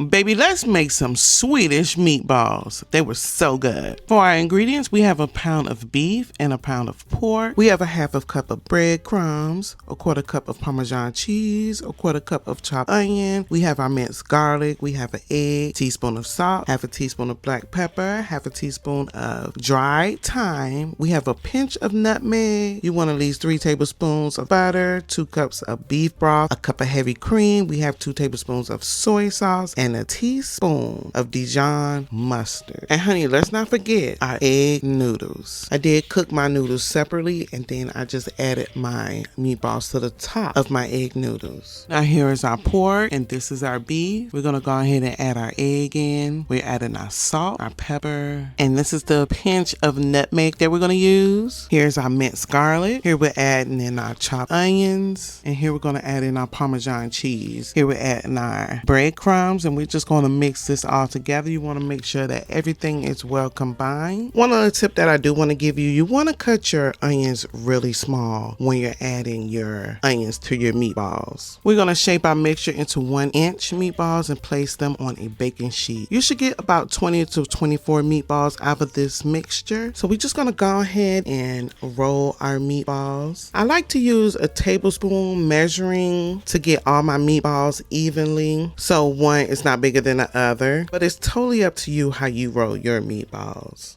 Baby, let's make some Swedish meatballs. They were so good. For our ingredients, we have a pound of beef and a pound of pork. We have a half a cup of breadcrumbs, a quarter cup of Parmesan cheese, a quarter cup of chopped onion. We have our minced garlic. We have an egg, teaspoon of salt, half a teaspoon of black pepper, half a teaspoon of dried thyme. We have a pinch of nutmeg. You want at least 3 tablespoons of butter, 2 cups of beef broth, a cup of heavy cream. We have 2 tablespoons of soy sauce and a teaspoon of Dijon mustard. And honey, let's not forget our egg noodles. I did cook my noodles separately and then I just added my meatballs to the top of my egg noodles. Now here is our pork and this is our beef. We're gonna go ahead and add our egg in. We're adding our salt, our pepper, and this is the pinch of nutmeg that we're gonna use. Here's our minced garlic. Here we're adding in our chopped onions, and here we're gonna add in our Parmesan cheese. Here we're adding our breadcrumbs, and we're just gonna mix this all together. You wanna make sure that everything is well combined. One other tip that I do wanna give you, you wanna cut your onions really small when you're adding your onions to your meatballs. We're gonna shape our mixture into 1-inch meatballs and place them on a baking sheet. You should get about 20 to 24 meatballs out of this mixture. So we're just gonna go ahead and roll our meatballs. I like to use a tablespoon measuring to get all my meatballs evenly, so one is not bigger than the other, but it's totally up to you how you roll your meatballs.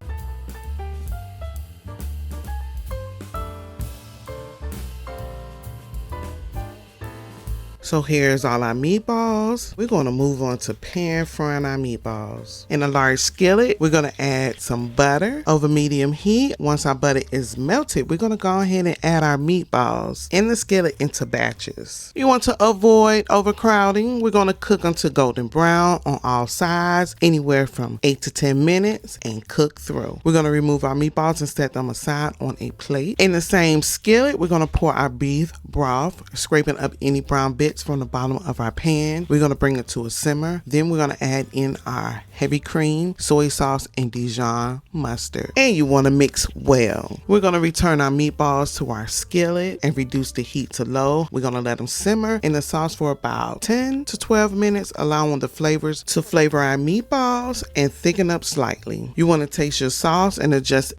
So here's all our meatballs. We're going to move on to pan frying our meatballs. In a large skillet, we're going to add some butter over medium heat. Once our butter is melted, we're going to go ahead and add our meatballs in the skillet into batches. You want to avoid overcrowding. We're going to cook until golden brown on all sides, anywhere from 8 to 10 minutes, and cook through. We're going to remove our meatballs and set them aside on a plate. In the same skillet, we're going to pour our beef broth, scraping up any brown bits from the bottom of our pan. We're going to bring it to a simmer. Then we're going to add in our heavy cream, soy sauce, and Dijon mustard. And you want to mix well. We're going to return our meatballs to our skillet and reduce the heat to low. We're going to let them simmer in the sauce for about 10 to 12 minutes, allowing the flavors to flavor our meatballs and thicken up slightly. You want to taste your sauce and adjust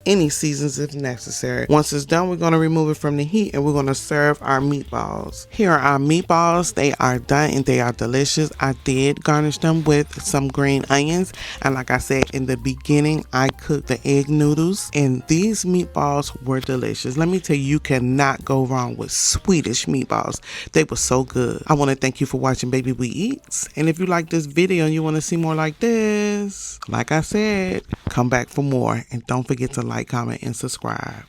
any seasons if necessary. Once it's done, we're going to remove it from the heat and we're going to serve our meatballs. Here are our meatballs. They are done and they are delicious. I did garnish them with some green onions, and like I said in the beginning, I cooked the egg noodles and these meatballs were delicious. Let me tell you, you cannot go wrong with Swedish meatballs. They were so good. I want to thank you for watching Baby We Eats, and if you like this video and you want to see more like this, like I said, come back for more, and don't forget to like, comment, and subscribe.